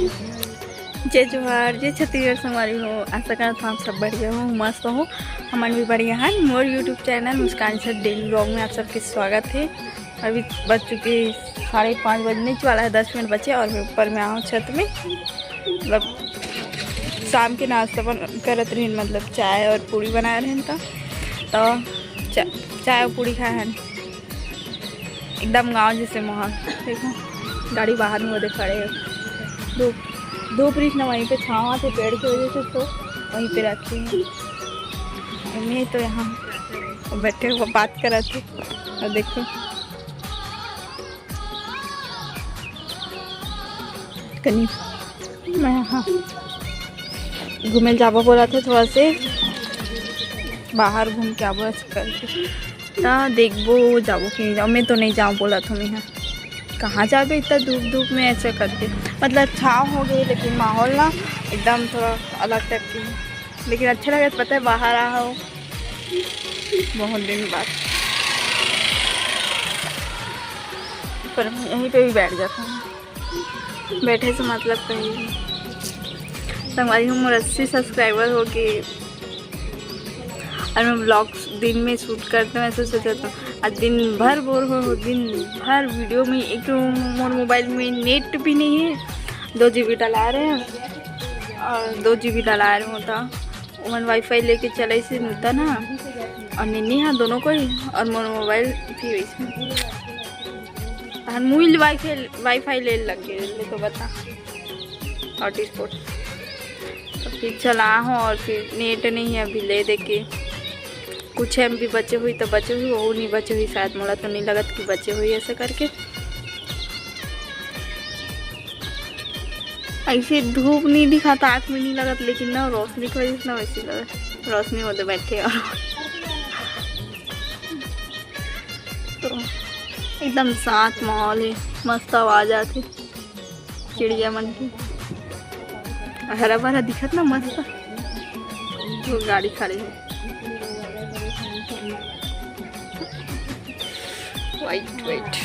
जय जोहार, जय छत्तीसगढ़ संगवारी हो। आशा करता हूँ आप सब बढ़िया हो, मस्त हो। हमारे भी बढ़िया है। मोर यूट्यूब चैनल मुस्कान से डेली ब्लॉग में आप सबके स्वागत है। अभी बज चुके 5:30 बजने वाला है, 10 मिनट बचे और मैं ऊपर में आऊँ छत में। मतलब शाम के नाश्ता करत रही, मतलब चाय और पूड़ी बना रहे तो चाय और पूड़ी खाए हैं। एकदम गाँव जैसे माहौल। देखो गाड़ी बाहर में वो खड़े है, धूप रही ना, वहीं पे छाँव थे पेड़ की वजह से, तो वहीं पे रखी हैं। मैं तो यहाँ बैठे हुए बात कर रहे थे और देखो कहीं मैं यहाँ घूमे जाबा बोला था, थोड़ा से बाहर घूम के आबो करके देखबो जाबो कि नहीं जाओ। मैं तो नहीं जाऊँ बोला था, मैं यहाँ कहाँ जाबे इतना धूप में ऐसे करके। मतलब छाँव हो गई लेकिन माहौल ना एकदम थोड़ा अलग टाइप की, लेकिन अच्छा लगा। पता है बाहर आ हो बहुत दिन बाद, पर यहीं पे भी बैठ जाता हूँ। बैठे से मतलब कहीं भी। हमारी हम 80 सब्सक्राइबर हो गए और मैं ब्लॉग्स दिन में शूट करते हूँ। ऐसा सोचा था आज दिन भर बोर हो, दिन भर वीडियो में। एक तो मोर मोबाइल में नेट भी नहीं है, 2 GB डला रहे हैं और 2 GB डला रहे होता। मन वाईफाई लेके चले से होता ना, और निन्नी हाँ दोनों को ही, और मोर मोबाइल थी वैसे मूल वाईफाई ले लगे तो बता हॉटस्पॉट। तो फिर चला हूँ और फिर नेट नहीं है अभी, ले दे के कुछ MB बचे हुई तो बचे हुई, वो नहीं बचे हुई शायद, मोला तो नहीं लगत कि बचे हुई। ऐसे करके ऐसे धूप नहीं दिखाता, आँख में नहीं लगत, लेकिन ना रोशनी की वजह से ना वैसे लगा रोशनी होते बैठे और तो एकदम शांत माहौल है, मस्त आवाज आती चिड़िया मन की, हरा भरा दिखत ना मस्त। वो गाड़ी खड़ी है वाइट।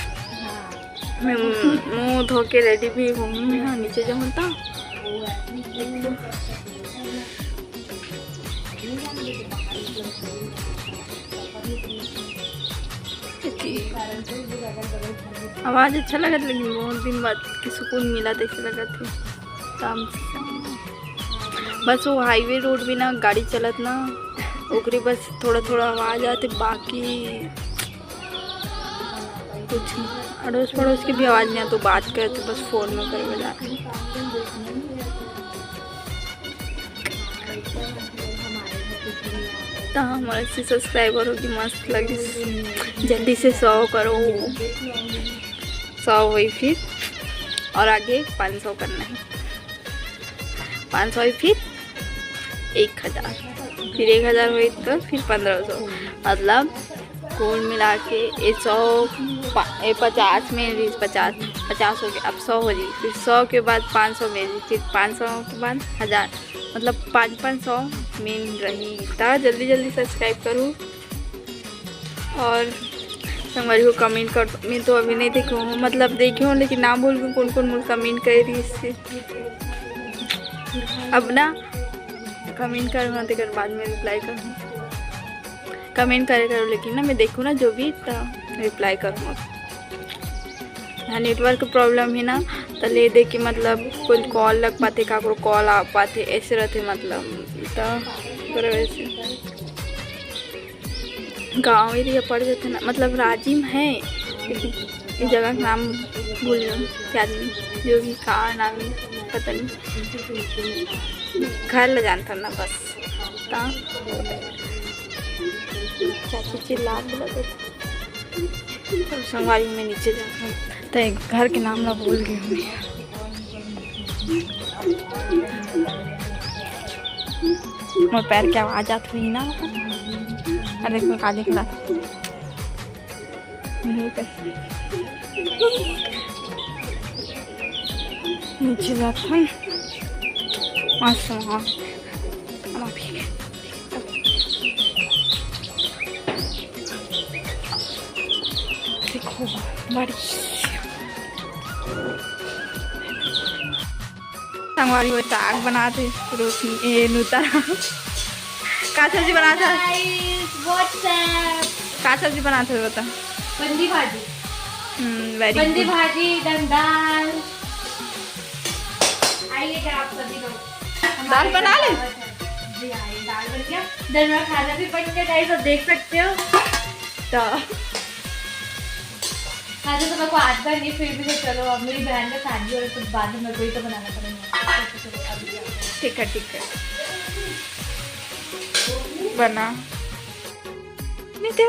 मैं मुँह धो के रेडी भी हूँ, यहाँ नीचे जाऊँ था। आवाज़ अच्छा लगा, लेकिन बहुत दिन बाद की सुकून मिला तो ऐसे लगा थे शाम से। बस वो हाईवे रोड भी ना गाड़ी चलत ना, ओकरी बस थोड़ा थोड़ा आवाज़ आती, बाकी कुछ नहीं। अड़ोस पड़ोस की भी आवाज़ नहीं आती, तो बात करते बस फ़ोन में कर बजा। तो हमारे 80 सब्सक्राइबर होगी, मस्त लगी। जल्दी से 100 करो, 100 हुई फिर और आगे 500 करना है। 500 हुई फिर 1000, फिर 1000 हुई तो फिर 1500, मतलब कुल मिला के 150 में 50 हो गया। अब 100 हो जाएगी, फिर 100 के बाद 500 मेरी, फिर 500 के बाद 1000, मतलब 500 में रही। तो जल्दी जल्दी सब्सक्राइब करूँ और हमारी को कमेंट कर। मैं तो अभी नहीं देखी हूँ, मतलब देखी हूँ लेकिन नाम भूल गई कौन कौन मुझे कमेंट कर रही इससे। अब ना कमेंट करूँगा तो बाद में रिप्लाई करूँ, कमेंट करो लेकिन ना मैं देखूँ ना जो भी तो रिप्लाई करूँगा। यहाँ नेटवर्क प्रॉब्लम है ना, तो ले दे के मतलब कोई कॉल लग पाते, का कॉल आ पाते, ऐसे रहते मतलब। तो वैसे गाँव एरिया पड़ जाते ना, मतलब राजिम है लेकिन इस जगह का नाम भूल गया क्या, जो भी कहाँ नाम पता नहीं, घर ले जानता ना बस। चाची चिल्ला लगे तो संगवारी में नीचे जाता हूँ, तो घर के नाम ना भूल गई हूँ। और पैर की आवाज़ आती हुई ना, अरे मैं काले खिला नीचे जाता हूँ मस्त वहाँ। देखो बड़ी संगवारी वो साग बनाते रोशनी ए नूता का सब्जी बनाता का सब्जी बनाते हो बता बंदी भाजी वेरी भाजी दाल आइए क्या आप सभी लोग दाल बना ले जी आइए दाल बन गया दरबार खाना भी बन गया गाइस आप देख सकते हो तो खाना तो मेरे को आता नहीं फिर भी चलो अब मेरी बहन का शादी और कुछ बाद में मेरे को ही तो बनाना पड़ेगा ठीक है बना नहीं थे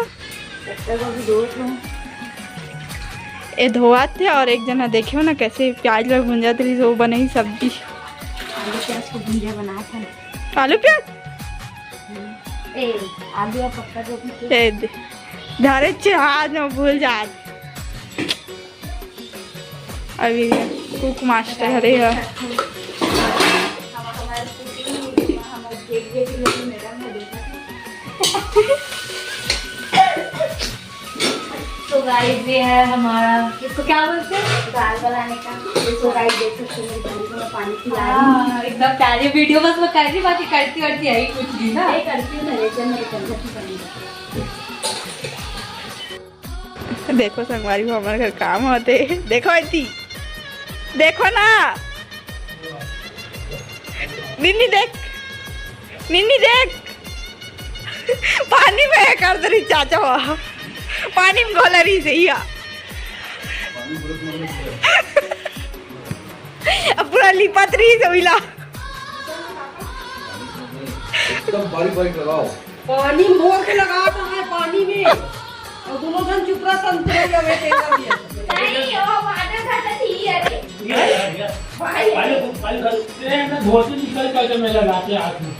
ये धोआत थे और एक जना देखे हो ना कैसे प्याज लग भुंजा थी वो बने ही सब्जी आलू प्याज को भुंजिया बनाया था आलू प्याज आलू और पक्का जो भी धारे हाथ में भूल जा अभी कुक मास्टर हरे है तो गाइस ये है हमारा इसको क्या बोलते हैं दाल बनाने का इसको गाइस देख सकते हैं मैं पानी पिला रही हूं एकदम प्यारी वीडियो बस मैं कर रही बाकी करती है कुछ भी ना ये करती हूं मेरे कंजर देखो संगवारी को हमारे घर काम होते देखो इतनी देखो ना निन्नी देख पानी में कर दे रही चाचा वहाँ पानी में घोल रही से अब पूरा लिपत रही से मिला एकदम बारीक लगाओ पानी मोड़ के लगाता है पानी में और दोनों जन चुप रहा संतरे लगे तेरा भी नहीं ओ वाटर खाता थी अरे पानी ना धोती निकल कर मैं लगाते हाथ में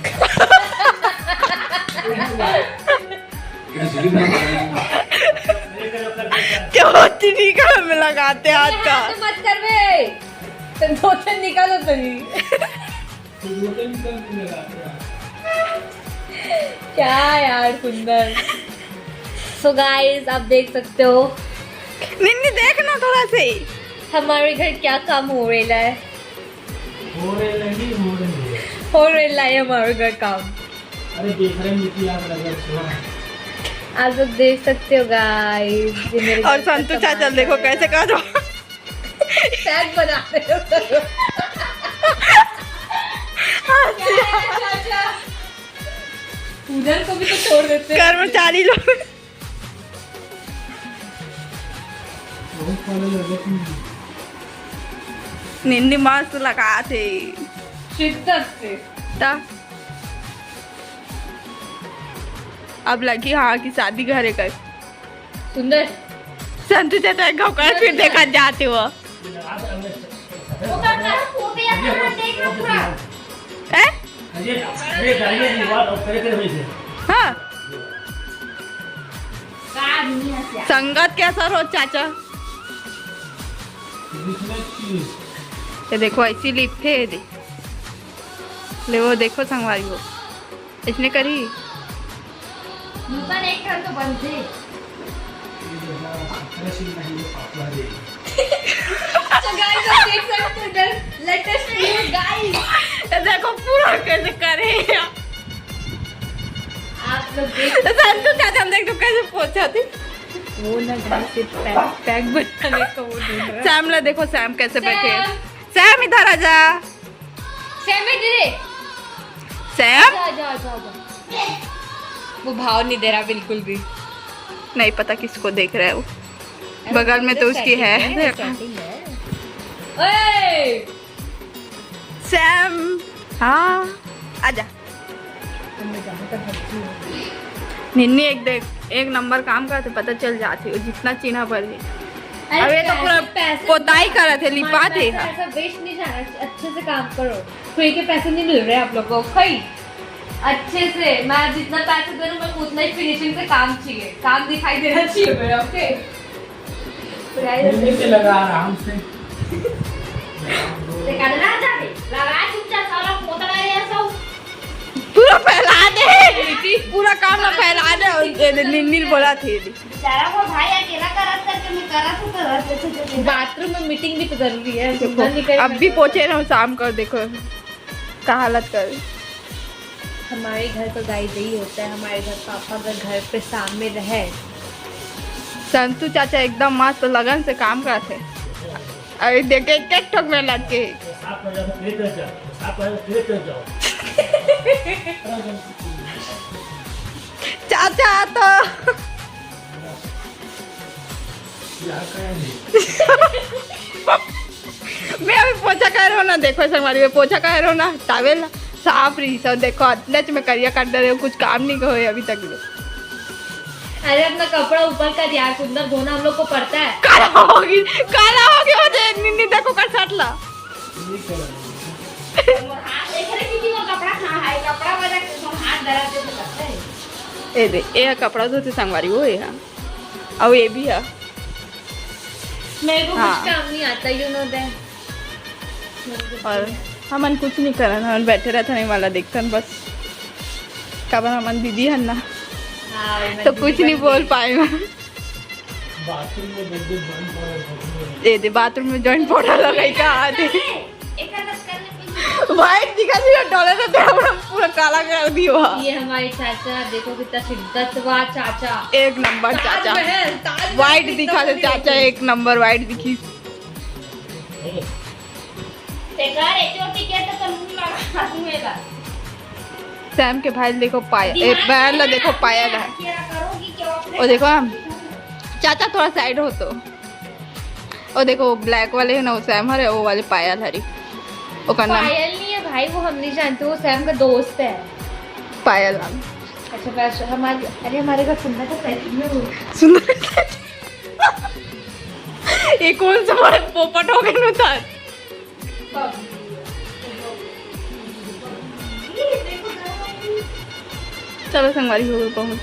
धोती निकाल में लगाते हाथ का मत कर बे तुम धोती निकालो तो नहीं धोती निकल के लगाते क्या यार सुंदर सो गाइस आप देख सकते हो निन्नी देखना थोड़ा से हमारे घर क्या काम हो रहा है हो रहे हमारे घर काम अरे देख रहे हैं आग लगा आप लोग देख सकते हो गाइस ये मेरे और संतु चाचा देखो कैसे कर दो पैक बना रहे हो उधर को भी तो छोड़ देते हैं कर्मचारी लोग निन्नी मस्त लगा थे शिद्दत से ता अब लगी हाँ की शादी घरे कर सुंदर संतु चाचा गाँव कर फिर देखा जाते हो हाँ संगत कैसा रो चाचा ये देखो ऐसी लिपटे है दे ले वो देखो संगवारी वो इसने करी दुकान एक तो बनते तो गाइस आप देख सकते हो इधर लेटेस्ट न्यूज़ गाइस देखो पूरा कैसे करे आप लोग देख संतु चाचा हम देख तो कैसे पहुंचा थे वो ना गाइस पैक बनाने को वो ढूंढ रहा है सैम ला देखो सैम कैसे बैठे हैं सैम इधर आ जा सैम इधर सैम जा वो भाव नहीं दे रहा बिल्कुल भी नहीं पता किसको देख रहा है वो बगल में तो उसकी है ओए सैम हाँ आजा निन्नी एक नंबर काम करते पता चल जाती जितना चिन्ह पर है अब ये तो पूरा पोताई कर रहे थे लिपा थे ऐसा वेस्ट नहीं जाना अच्छे से काम करो फ्री के पैसे नहीं मिल रहे आप लोगों को भाई अच्छे से मैं जितना पैसे दे रहा हूँ मैं उतना ही फिनिशिंग से काम चाहिए काम दिखाई देना चाहिए मेरा ओके लगा आराम से पूरा फैला दे पूरा काम ना फैला दे और निन्नी बोला थी बेचारा वो भाई अकेला करत करके मैं करत बाथरूम में मीटिंग भी तो जरूरी है। देखो अब भी पोछे रहा हूँ शाम कर, देखो का हालत कर। हमारे घर का गाइड यही होता है, हमारे घर पापा अगर घर पे सामने रहे। संतू चाचा एकदम मस्त लगन से काम करते। अरे देखे एक ठोक में लग के आप लेते जाओ, आप लेते जाओ। चाचा तो मैं अभी पोछा कह रहा हूँ ना, देखो संगवारी में पोछा कह रहा हूँ ना, टावेल साफ रही सब। देखो अतलच में करिया काट दे रहे हो, कुछ काम नहीं कहो अभी तक लो। अरे अपना कपड़ा ऊपर कर यार, सुंदर धोना हम लोग को पड़ता है। काला होगी वो देख निन्नी देखो कर सटला। ए दे ए कपड़ा धोते संगवारी वो है और ये भी है। मेरे को हाँ। कुछ काम नहीं आता, यू नो दैट। और हमन कुछ नहीं करन, हमन बैठे रहते नहीं वाला देखतन बस। कबर हमन दीदी है ना तो कुछ नहीं बोल पाए मैं। बाथरूम में दे दे बाथरूम में जॉइंट पाउडर लगाई का आते वाइट दिखा दिया डॉलर तो हमरा पूरा काला कर दियो। ये हमारे चाचा देखो कितना शिद्दतवार चाचा, एक नंबर चाचा वाइट दिखा दे चाचा, एक नंबर वाइट दिखी। सैम के भाई देखो पाया पैर ला देखो पाया है। और देखो हम चाचा थोड़ा साइड हो तो, और देखो ब्लैक वाले है ना वो सैम हरे, वो वाले पायल हरी। वो का नाम पायल नहीं है भाई, वो हम नहीं जानते, वो सैम का दोस्त है। पायल नाम। अच्छा बस हमारे, अरे हमारे घर सुंदर का पैसे में वो सुंदर ये कौन सा हमारे पोपट हो गए ना था। चलो संगवारी हो गई बहुत।